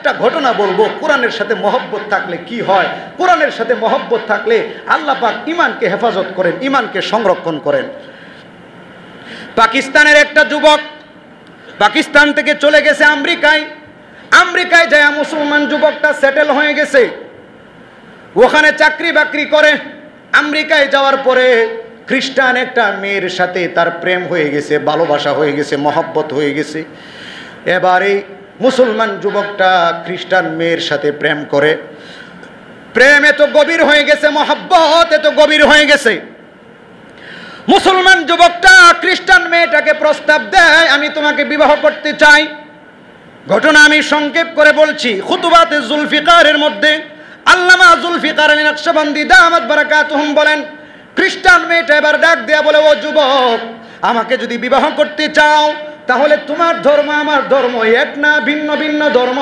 একটা ঘটনা বলবো, কোরআনের সাথে মহব্বত থাকলে কি হয়। কোরআনের সাথে মহব্বত থাকলে আল্লাহ পাক ইমানকে হেফাজত করেন, ইমানকে সংরক্ষণ করেন। পাকিস্তানের একটা যুবক পাকিস্তান থেকে চলে গেছে আমেরিকায়। আমেরিকায় যায় মুসলমান যুবকটা সেটেল হয়ে গেছে, ওখানে চাকরি বাকরি করে। আমেরিকায় যাওয়ার পরে খ্রিস্টান একটা মেয়ের সাথে তার প্রেম হয়ে গেছে, ভালোবাসা হয়ে গেছে, মহব্বত হয়ে গেছে। এবারে মুসলমান যুবকটা খ্রিস্টান মেয়ের সাথে প্রেম করে। প্রেম এত গভীর হয়ে গেছে, মহব্বত এত গভীর হয়ে গেছে, মুসলমান যুবকটা খ্রিস্টান মেয়েটাকে প্রস্তাব দেয়, আমি তোমাকে বিবাহ করতে চাই। ঘটনা আমি সংক্ষেপ করে বলছি। খুতুবাতে জুলফিকারের মধ্যে আল্লামা জুলফিকার আলী নকশবন্দি দামাত বারাকাতুহুম বলেন, খ্রিস্টান মেয়েটা এবার ডাক দেয়া বলে, ও যুবক, আমাকে যদি বিবাহ করতে চাও তাহলে তোমার ধর্ম আমার ধর্ম এক না, ভিন্ন ভিন্ন ধর্ম।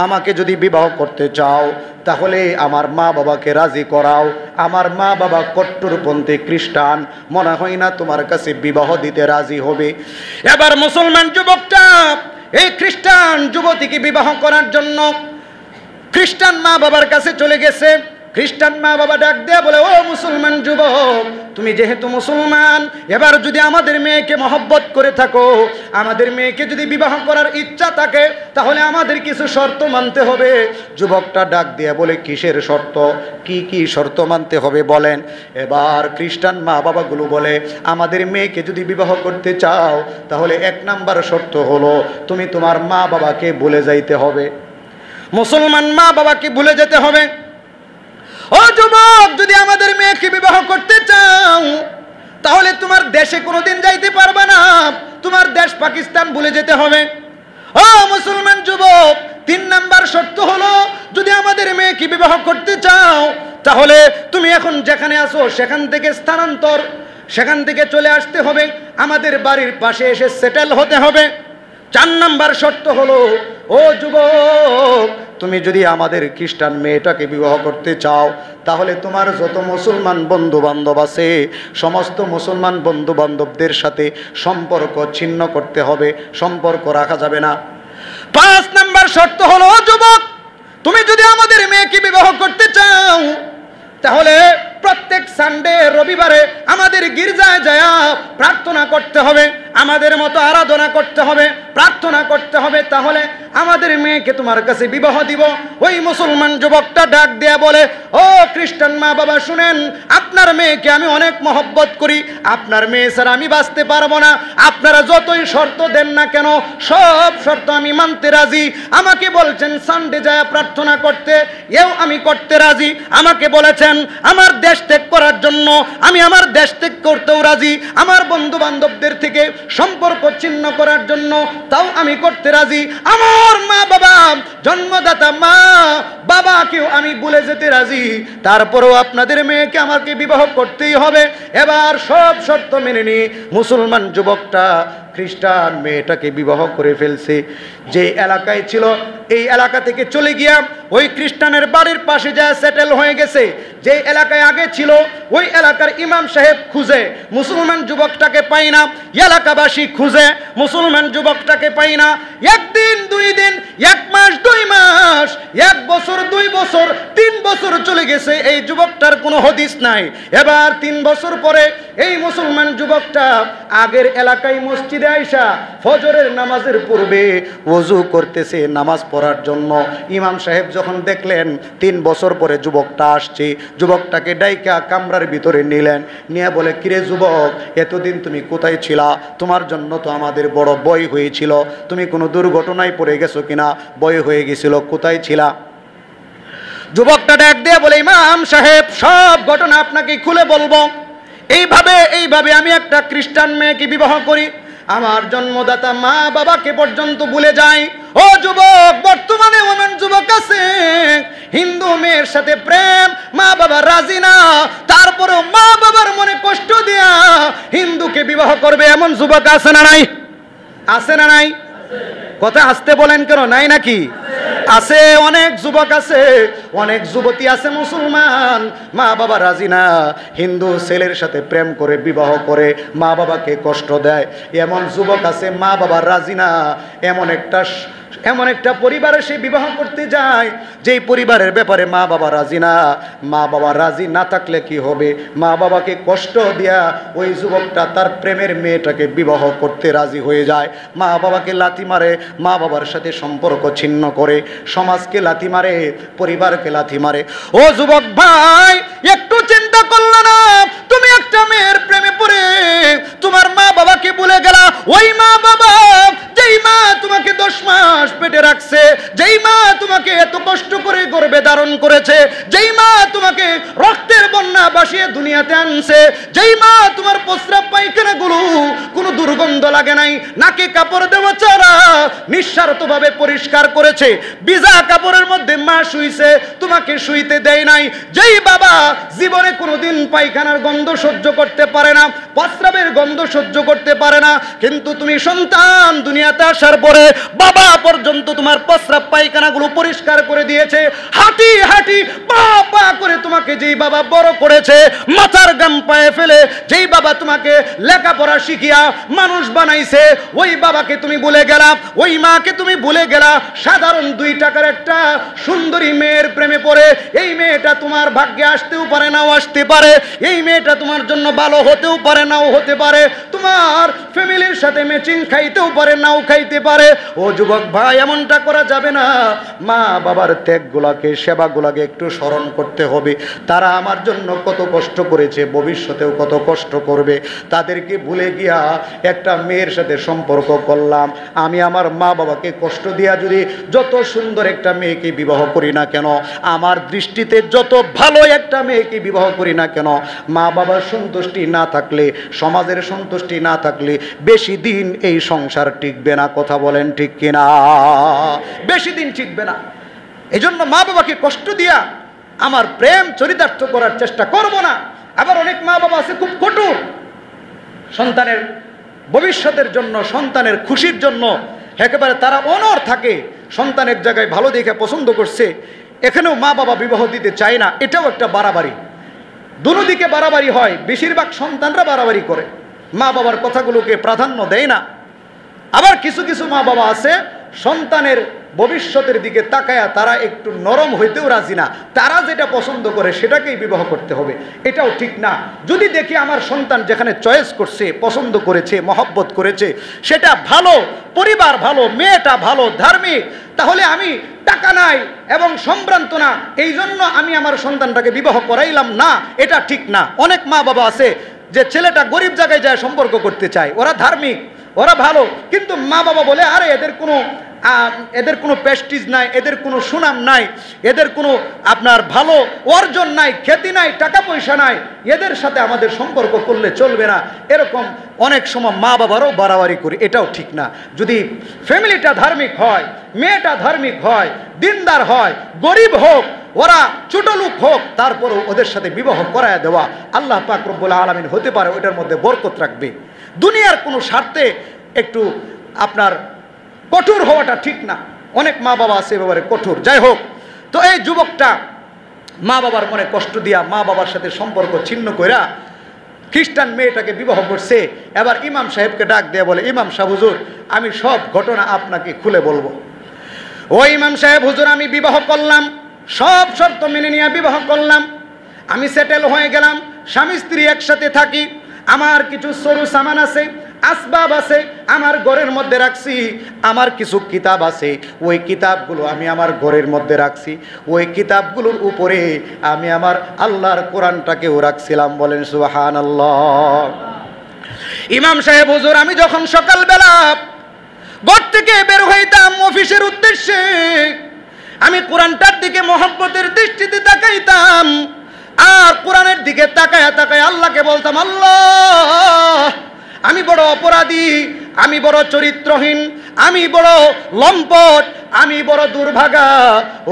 আমাকে যদি বিবাহ করতে চাও তাহলে আমার মা বাবাকে রাজি করাও। আমার মা বাবা কট্টরপন্থী খ্রিস্টান, মনে হয় না তোমার কাছে বিবাহ দিতে রাজি হবে। এবার মুসলমান যুবকটা এই খ্রিস্টান যুবতীকে বিবাহ করার জন্য খ্রিস্টান মা বাবার কাছে চলে গেছে। খ্রিস্টান মা বাবা ডাক দেয়া বলে, ও মুসলমান যুবক, তুমি যেহেতু মুসলমান, এবার যদি আমাদের মেয়েকে মহব্বত করে থাকো, আমাদের মেয়েকে যদি বিবাহ করার ইচ্ছা থাকে, তাহলে আমাদের কিছু শর্ত মানতে হবে। যুবকটা ডাক দেয়া বলে, কিসের শর্ত, কি কি শর্ত মানতে হবে বলেন। এবার খ্রিস্টান মা বাবাগুলো বলে, আমাদের মেয়েকে যদি বিবাহ করতে চাও তাহলে 1 নাম্বার শর্ত হলো তুমি তোমার মা বাবাকে ভুলে যাইতে হবে। মুসলমান মা বাবাকে ভুলে যেতে হবে। ও যুবক, যদি আমাদের মেয়েকে বিবাহ করতে চাও তাহলে তোমার দেশে কোনোদিন যাইতে পারবে না, তোমার দেশ পাকিস্তান ভুলে যেতে হবে। ও মুসলমান যুবক, 3 নাম্বার শর্ত হলো, যদি আমাদের মেয়েকে বিবাহ করতে চাও তাহলে তুমি এখন যেখানে আছো সেখান থেকে স্থানান্তর, সেখান থেকে চলে আসতে হবে, আমাদের বাড়ির পাশে এসে সেটেল হতে হবে। 4 নাম্বার শর্ত হলো, ও যুবক, তুমি যদি আমাদের খ্রিস্টান মেয়েটাকে বিবাহ করতে চাও তাহলে তোমার যত মুসলমান বন্ধু বান্ধব আছে সমস্ত মুসলমান বন্ধু বান্ধবদের সাথে সম্পর্ক ছিন্ন করতে হবে, সম্পর্ক রাখা যাবে না। 5 নাম্বার শর্ত হলো, ও যুবক, তুমি যদি আমাদের মেয়েকে বিবাহ করতে চাও তাহলে প্রত্যেক সানডে রবিবারে আমাদের গির্জায় যায় প্রার্থনা করতে হবে, আমাদের মতো আরাধনা করতে হবে, প্রার্থনা করতে হবে, তাহলে আমাদের মেয়েকে তোমার কাছে বিবাহ দিব। ওই মুসলমান যুবকটা ডাক দেয়া বলে, ও খ্রিস্টান মা বাবা শুনেন, আপনার মেয়েকে আমি অনেক মহব্বত করি, আপনার মেয়ে ছাড়া আমি বাঁচতে পারবো না, আপনারা যতই শর্ত দেন না কেন সব শর্ত আমি মানতে রাজি। আমাকে বলছেন সানডে যায় প্রার্থনা করতে, এও আমি করতে রাজি। আমাকে বলেছেন আমার দেশ ত্যাগ করার জন্য, আমি আমার দেশ ত্যাগ করতেও রাজি। আমার বন্ধু বান্ধবদের থেকে সম্পর্ক ছিন্ন করার জন্য, তাও আমি করতে রাজি। আমার মা বাবা, জন্মদাতা মা বাবাকেও আমি ভুলে যেতে রাজি, তারপরেও আপনাদের মেয়েকে আমাকে বিবাহ করতেই হবে। এবার সব শর্ত মেনে নিয়ে মুসলমান যুবকটা খ্রিস্টান মেয়েটাকে বিবাহ করে ফেলছে। যে এলাকায় ছিল এই এলাকা থেকে চলে গিয়া ওই খ্রিস্টানের বাড়ির পাশে যায় সেটেল হয়ে গেছে। যে এলাকায় আগে ছিল ওই এলাকার ইমাম সাহেব খুঁজে মুসলমান যুবকটাকে পাই না, এলাকাবাসী খুঁজে মুসলমান যুবকটাকে পাই না। 1 দিন 2 দিন, 1 মাস 2 মাস, 1 বছর 2 বছর 3 বছর চলে গেছে, এই যুবকটার কোনো হদিস নাই। এবার 3 বছর পরে এই মুসলমান যুবকটা আগের এলাকায় মসজিদে আইসা ফজরের নামাজের পূর্বে ওযু করতেছে নামাজ পড়ার জন্য। ইমাম সাহেব যখন দেখলেন 3 বছর পরে যুবকটা আসছে, যুবকটাকে ডাইকা কামরার ভিতরে নিলেন, নিয়ে বলে, কিরে যুবক, এতদিন তুমি কোথায় ছিলা? তোমার জন্য তো আমাদের বড় ভয় হয়েছিল, তুমি কোনো দুর্ঘটনায় পড়ে গেছো কিনা, ভয় হয়ে গেছিল, কোথায় ছিলা? যুবকটা ডাক দিয়ে বলে, ইমাম সাহেব সব ঘটনা আপনাকে খুলে বলবো। এইভাবে আমি একটা খ্রিস্টান মেয়েকে বিবাহ করি, আমার জন্মদাতা মা বাবাকে পর্যন্ত ভুলে যাই। ও যুবক, বর্তমানে এমন যুবক আছে হিন্দু মেয়ের সাথে প্রেম, মা বাবা রাজি না, তারপরেও মা বাবার মনে কষ্ট দিয়া হিন্দুকে বিবাহ করবে, এমন যুবক আছে না নাই? আছে না নাই? কথা আসতে বলেন কেন? নাই নাকি? আছে, অনেক যুবক আছে, অনেক যুবতী আছে মুসলমান, মা বাবা রাজি না, হিন্দু ছেলের সাথে প্রেম করে বিবাহ করে মা বাবাকে কষ্ট দেয়। এমন যুবক আছে মা বাবা রাজি না, এমন একটা এমন একটা পরিবারে সে বিবাহ করতে যায় যেই পরিবারের ব্যাপারে মা বাবা রাজি না। মা বাবা রাজি না থাকলে কি হবে? মা বাবাকে কষ্ট দিয়া ওই যুবকটা তার প্রেমের মেয়েটাকে বিবাহ করতে রাজি হয়ে যায়। মা বাবাকে লাথি মারে, মা বাবার সাথে সম্পর্ক ছিন্ন করে, সমাজকে লাথি মারে, পরিবারকে লাথি মারে। ও যুবক ভাই, একটু চিন্তা করলে না? তুমি একটা মেয়ের প্রেমে পড়ে তোমার মা বাবাকে ভুলে গেলা। ওই মা বাবা যেই মা তোমাকে 10 মাস পেটে রাখছে, যেই মা তোমাকে এত কষ্ট করে গর্ভে ধারণ করেছে, যেই মা তোমাকে রক্তের বন্যা বাসিয়ে দুনিয়াতে আনছে, যেই মা তোমার প্রস্রাব পায়খানাগুলো কোনো দুর্গন্ধ লাগে নাই, নাকে কাপড় দেওয়া ছাড়া নিঃস্বার্থভাবে পরিষ্কার করেছে, ভিজা কাপড়ের মধ্যে মা শুইছে, তোমাকে শুইতে দেয় নাই, যেই বাবা জীবনে কোনোদিন পায়খানার গন্ধ সহ্য করতে পারে না, প্রস্রাবের গন্ধ সহ্য করতে পারে না, কিন্তু তুমি সন্তান দুনিয়াতে আসার পরে বাবা পর্যন্ত তোমার প্রস্রাব পায়খানাগুলো পরিষ্কার করে দিয়েছে, হাঁটি হাঁটি পা পা করে তোমাকে যেই বাবা বড় করেছে, মাথার গাম পায়ে ফেলে যেই বাবা তোমাকে লেখাপড়া শিখিয়া মানুষ বানাইছে, ওই বাবাকে তুমি ভুলে গেলা, ওই মাকে তুমি ভুলে গেলা। সাধারণ 2 টাকার একটা সুন্দরী মেয়ের প্রেমে পড়ে, এই মেয়েটা তোমার ভাগ্যে আসতেও পারে, নাও আসতে পারে, এই মেয়েটা তোমার জন্য ভালো হতেও পারে, নাও হতে পারে, তোমার ফ্যামিলির সাথে ম্যাচিং খাইতেও পারে, নাও খাইতে পারে। ও যুবক ভাই, এমনটা করা যাবে না। মা বাবার ত্যাগগুলাকে, সেবাগুলাকে একটু স্মরণ করতে হবে। তারা আমার জন্য কত কষ্ট করেছে, ভবিষ্যতেও কত কষ্ট করবে। তাদেরকে ভুলে গিয়া একটা মেয়ের সাথে সম্পর্ক করলাম। আমি আমার মা বাবাকে কষ্ট দিয়া যদি যত সুন্দর একটা মেয়েকে বিবাহ করি না কেন, আমার দৃষ্টিতে যত ভালো একটা মেয়েকে বিবাহ করি না কেন, মা বাবার সন্তুষ্টি না থাকলে, সমাজের সন্তুষ্টি না থাকলে বেশি দিন এই সংসার টিকবে না। কথা বলেন ঠিক কিনা? বেশি দিন টিকবে না। এজন্য মা বাবাকে কষ্ট দিয়া আমার প্রেম চরিতার্থ করার চেষ্টা করব না। আবার অনেক মা বাবা আছে খুব কঠোর, সন্তানের ভবিষ্যতের জন্য, সন্তানের খুশির জন্য একেবারে তারা অনড় থাকে। সন্তান এক জায়গায় ভালো দেখে পছন্দ করছে, এখানেও মা বাবা বিবাহ দিতে চায় না। এটাও একটা বাড়াবাড়ি। দুদিকে বাড়াবাড়ি হয়। বেশিরভাগ সন্তানরা বাড়াবাড়ি করে, মা বাবার কথাগুলোকে প্রাধান্য দেয় না। আবার কিছু কিছু মা বাবা আছে সন্তানের ভবিষ্যতের দিকে তাকায়া তারা একটু নরম হইতেও রাজি না। তারা যেটা পছন্দ করে সেটাকেই বিবাহ করতে হবে, এটাও ঠিক না। যদি দেখি আমার সন্তান যেখানে চয়েস করছে, পছন্দ করেছে, মহব্বত করেছে, সেটা ভালো, পরিবার ভালো, মেয়েটা ভালো, ধার্মিক, তাহলে আমি টাকা নাই এবং সম্ভ্রান্ত না, এই জন্য আমি আমার সন্তানটাকে বিবাহ করাইলাম না, এটা ঠিক না। অনেক মা বাবা আছে যে ছেলেটা গরিব জায়গায় যায় সম্পর্ক করতে চায়, ওরা ধার্মিক, ওরা ভালো, কিন্তু মা বাবা বলে আরে এদের কোনো প্রেস্টিজ নাই, এদের কোনো সুনাম নাই, এদের কোনো আপনার ভালো অর্জন নাই, খ্যাতি নাই, টাকা পয়সা নাই, এদের সাথে আমাদের সম্পর্ক করলে চলবে না। এরকম অনেক সময় মা বাবারও বাড়াবাড়ি করে, এটাও ঠিক না। যদি ফ্যামিলিটা ধার্মিক হয়, মেয়েটা ধার্মিক হয়, দিনদার হয়, গরিব হোক, ওরা ছোট লোক হোক, তারপরও ওদের সাথে বিবাহ করায় দেওয়া আল্লাহ পাক রব্বুল আলামিন হতে পারে ওইটার মধ্যে বরকত রাখবে। দুনিয়ার কোনো স্বার্থে একটু আপনার কঠোর হওয়াটা ঠিক না। অনেক মা বাবা আছে এবারে কঠোর। যাই হোক, তো এই যুবকটা মা বাবার মনে কষ্ট দিয়া মা বাবার সাথে সম্পর্ক ছিন্ন কইরা খ্রিস্টান মেয়েটাকে বিবাহ করছে। এবার ইমাম সাহেবকে ডাক দিয়ে বলে, ইমাম সাহেব হুজুর, আমি সব ঘটনা আপনাকে খুলে বলবো। ও ইমাম সাহেব হুজুর, আমি বিবাহ করলাম, সব শর্ত মেনে নিয়ে বিবাহ করলাম, আমি সেটেল হয়ে গেলাম, স্বামী স্ত্রী একসাথে থাকি, আমার কিছু সরু সামান আছে, আসবাব আছে, আমার ঘরের মধ্যে রাখছি, আমার কিছু কিতাব আছে, ওই কিতাবগুলো আমি আমার ঘরের মধ্যে রাখছি, ওই কিতাবগুলোর উপরে আমি আমার আল্লাহর কোরআনটাকেও রাখছিলাম। বলেন সুবহানাল্লাহ। ইমাম সাহেব হুজুর, আমি যখন সকালবেলা ঘর থেকে বের হইতাম অফিসের উদ্দেশ্যে, আমি কোরআনটার দিকে মহব্বতের দৃষ্টিতে তাকাইতাম, আর কোরআনের দিকে তাকায়া তাকায়া আল্লাহকে বলতাম, আল্লাহ আমি বড় অপরাধী, আমি বড় চরিত্রহীন, আমি বড় লম্পট, আমি বড় দুর্ভাগা।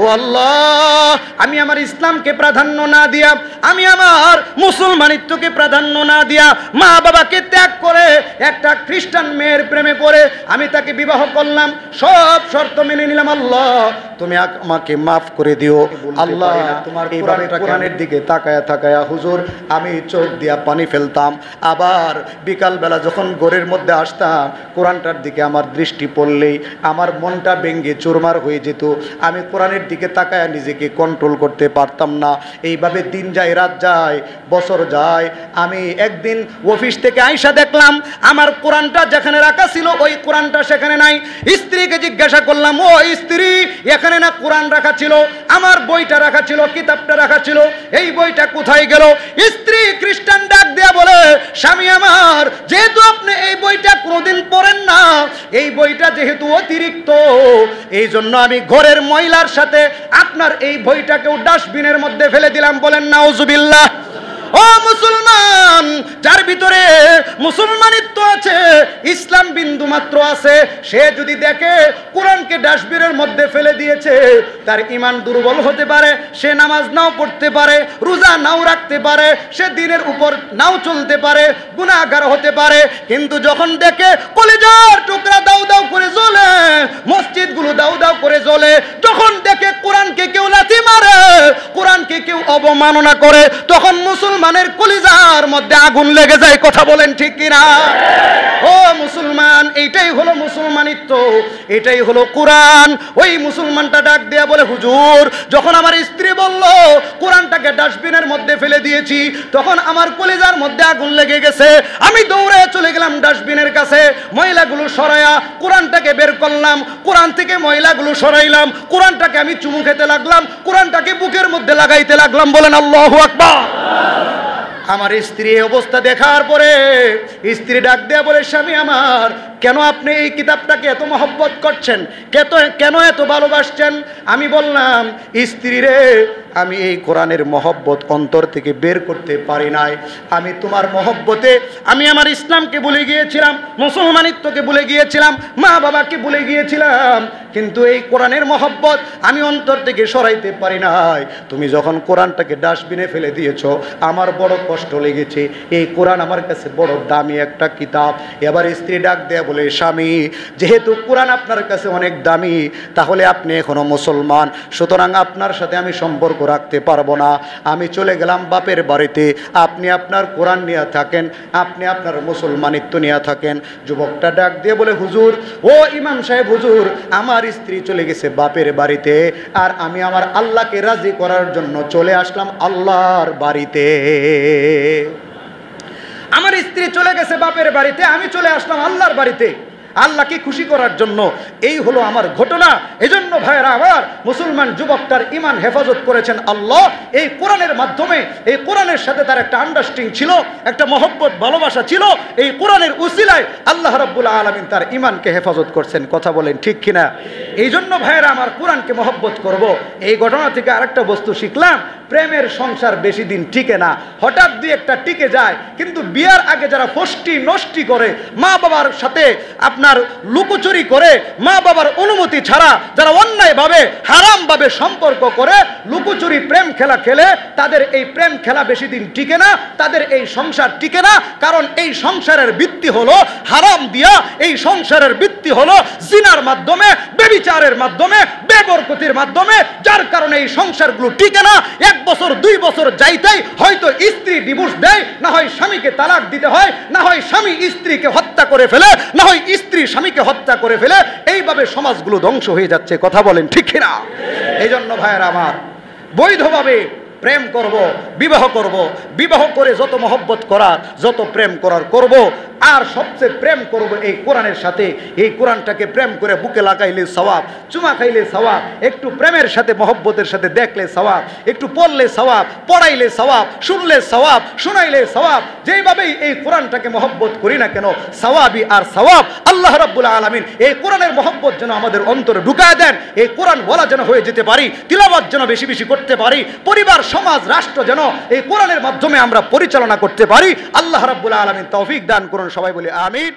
ও আল্লাহ, আমি আমার ইসলামকে প্রাধান্য না দিয়া, আমি আমার মুসলমানিত্বকে প্রাধান্য না দিয়া, মা বাবাকে ত্যাগ করে একটা খ্রিস্টান মেয়ের প্রেমে পড়ে আমি তাকে বিবাহ করলাম, সব শর্ত মেনে নিলাম। আল্লাহ, তুমি আমাকে মাফ করে দিও। আল্লাহ, তোমার কোরআনের দিকে তাকায়া তাকায়া হুজুর আমি চোখ দিয়া পানি ফেলতাম। আবার বিকালবেলা যখন ঘরের মধ্যে আসতাম, কোরআনটার দিকে আমার দৃষ্টি পড়লেই আমার মনটা ভেঙে চুরমার হয়ে যেত। আমি কোরআনের দিকে তাকায়া নিজেকে কন্ট্রোল করতে পারতাম না। এইভাবে দিন যায়, রাত যায়, বছর যায়। আমি একদিন অফিস থেকে আইসা দেখলাম আমার কোরআনটা যেখানে রাখা ছিল ওই কোরআনটা সেখানে নাই। স্ত্রীকে জিজ্ঞাসা করলাম, ও স্ত্রী, এখানে না কোরআন রাখা ছিল, আমার বইটা রাখা ছিল, কিতাবটা রাখা ছিল, এই বইটা কোথায় গেল? স্ত্রী খ্রিস্টান ডাক দেয়া বলে, স্বামী আমার, যেহেতু আপনি এই বইটা কোনোদিন পড়েন না, এই বইটা যেহেতু অতিরিক্ত, এই জন্য আমি ঘরের ময়লার সাথে আপনার এই বইটাকেও ডাস্টবিনের মধ্যে ফেলে দিলাম। বলেন নাউজুবিল্লাহ। ও মুসলমান, যার ভিতরে মুসলমানিত্ব আছে, ইসলাম বিন্দু মাত্র আছে, সে যদি দেখে কোরআনকে ডাস্টবিনের মধ্যে ফেলে দিয়েছে, তার ঈমান দুর্বল হতে পারে, সে নামাজ নাও পড়তে পারে, রোজা নাও রাখতে পারে, সে দিনের উপর নাও চলতে পারে, গুনাহগার হতে পারে। কিন্তু যখন দেখে কলিজার টুকরা দাউ দাউ করে জ্বলে, মসজিদগুলো দাউ দাউ করে জ্বলে, যখন দেখে কোরআনকে কেউ লাথি মারে, কোরআনকে কেউ অবমাননা করে, তখন মুসলমানের কলিজার মধ্যে আগুন লেগে যায়। কথা বলেন ঠিক কিনা? ও মুসলমান, এইটাই হলো মুসলমানিত্ব, এটাই হলো কোরআন। ওই মুসলমানটা ডাক দেয়া বলে, হুজুর, যখন আমার স্ত্রী বলল কোরআনটাকে ডাস্টবিনের মধ্যে ফেলে দিয়েছি, তখন আমার কলিজার মধ্যে আগুন লেগে গেছে। আমি দৌড়ে চলে গেলাম ডাস্টবিনের কাছে, ময়লাগুলো সরাইয়া কোরআনটাকে বের করলাম, কোরআন থেকে ময়লাগুলো সরাইলাম, কোরআনটাকে আমি চুমু খেতে লাগলাম, কোরআনটাকে বুকের মধ্যে লাগাইতে লাগলাম। বলেন আল্লাহু আকবার। আমার স্ত্রী এই অবস্থা দেখার পরে স্ত্রী ডাক দেয়া বলে, স্বামী আমার, কেন আপনি এই কিতাবটাকে এত মহব্বত করছেন, কেন এত ভালোবাসছেন? আমি বললাম, স্ত্রী রে, আমি এই কোরআনের মহব্বত অন্তর থেকে বের করতে পারি নাই। আমি তোমার মহব্বতে আমি আমার ইসলামকে ভুলে গিয়েছিলাম, মুসলমানিত্বকে ভুলে গিয়েছিলাম, মা বাবাকে ভুলে গিয়েছিলাম, কিন্তু এই কোরআনের মহব্বত আমি অন্তর থেকে সরাইতে পারি নাই। তুমি যখন কোরআনটাকে ডাস্টবিনে ফেলে দিয়েছো, আমার বড় কষ্ট লেগেছে। এই কোরআন আমার কাছে বড় দামি একটা কিতাব। এবার স্ত্রী ডাক দেয়া বলে, স্বামী, যেহেতু কোরআন আপনার কাছে অনেক দামি, তাহলে আপনি এখনো মুসলমান, সুতরাং আপনার সাথে আমি সম্পর্ক রাখতে পারবো না। আমি চলে গেলাম বাপের বাড়িতে, আপনি আপনার কোরআন নিয়ে থাকেন, আপনি আপনার মুসলমানিত্ব নিয়ে থাকেন। যুবকটা ডাক দিয়ে বলে, হুজুর, ও ইমাম সাহেব, হুজুর, আমার স্ত্রী চলে গেছে বাপের বাড়িতে, আর আমি আমার আল্লাহকে রাজি করার জন্য চলে আসলাম আল্লাহর বাড়িতে। আমার স্ত্রী চলে গেছে বাপের বাড়িতে, আমি চলে আসলাম আল্লাহর বাড়িতে আল্লাহকে খুশি করার জন্য। এই হলো আমার ঘটনা। এজন্য ভাইরা আমার, মুসলমান যুবকটার ঈমান হেফাজত করেছেন আল্লাহ এই কোরআনের মাধ্যমে। এই কোরআনের সাথে তার একটা আন্ডারস্ট্যান্ডিং ছিল, একটা মহব্বত ভালোবাসা ছিল। এই কোরআনের উসিলায় আল্লাহ রাব্বুল আলামিন তার ঈমানকে হেফাজত করছেন। কথা বলেন ঠিক কিনা? এই জন্য ভাইরা আমার, কোরআনকে মহব্বত করব। এই ঘটনা থেকে আরেকটা বস্তু শিখলাম, প্রেমের সংসার বেশি দিন টিকে না, হঠাৎ দুই একটা টিকে যায়। কিন্তু বিয়ার আগে যারা ফষ্টি নষ্টি করে, মা বাবার সাথে আপনার লুকোচুরি করে, মা বাবার অনুমতি ছাড়া যারা অন্যায়ভাবে হারামভাবে সম্পর্ক করে, লুকোচুরি প্রেম খেলা খেলে, তাদের এই প্রেম খেলা বেশি দিন টিকে না, তাদের এই সংসার টিকে না। কারণ এই সংসারের ভিত্তি হলো হারাম দিয়া, এই সংসারের ভিত্তি হলো জিনার মাধ্যমে, বেবিচারের মাধ্যমে, বেবরকতির মাধ্যমে, যার কারণে এই সংসারগুলো টিকে না। 1 বছর 2 বছর যাইতেই হয়তো স্ত্রী ডিভোর্স দেয়, না হয় স্বামীকে তালাক দিতে হয়, না হয় স্বামী স্ত্রীকে হত্যা করে ফেলে, না হয় স্ত্রী স্বামীকে হত্যা করে ফেলে। এইভাবে সমাজগুলো ধ্বংস হয়ে যাচ্ছে। কথা বলেন ঠিক কিনা? এই জন্য ভাইয়েরা আমার, বৈধভাবে প্রেম করব, বিবাহ করব, বিবাহ করে যত মহব্বত করার, যত প্রেম করার করব। আর সবচেয়ে প্রেম করব এই কোরআনের সাথে। এই কোরআনটাকে প্রেম করে বুকে লাগাইলে সওয়াব, চুমা খাইলে সওয়াব, একটু প্রেমের সাথে মহব্বতের সাথে দেখলে সওয়াব, একটু পড়লে সওয়াব, পড়াইলে সওয়াব, শুনলে সওয়াব, শোনাইলে সওয়াব। যেইভাবেই এই কোরআনটাকে মহব্বত করি না কেন, সওয়াবই আর সওয়াব। আল্লাহ রাব্বুল আলামিন এই কোরআনের মহব্বত যেন আমাদের অন্তরে ঢুকায় দেন, এই কোরআন বলা যেন হয়ে যেতে পারি, তিলাওয়াত যেন বেশি বেশি করতে পারি, পরিবার, সমাজ, রাষ্ট্র যেন এই কোরআনের মাধ্যমে আমরা পরিচালনা করতে পারি। আল্লাহ রাব্বুল আলামিন তৌফিক দান করুন। সবাই বলি আমিন।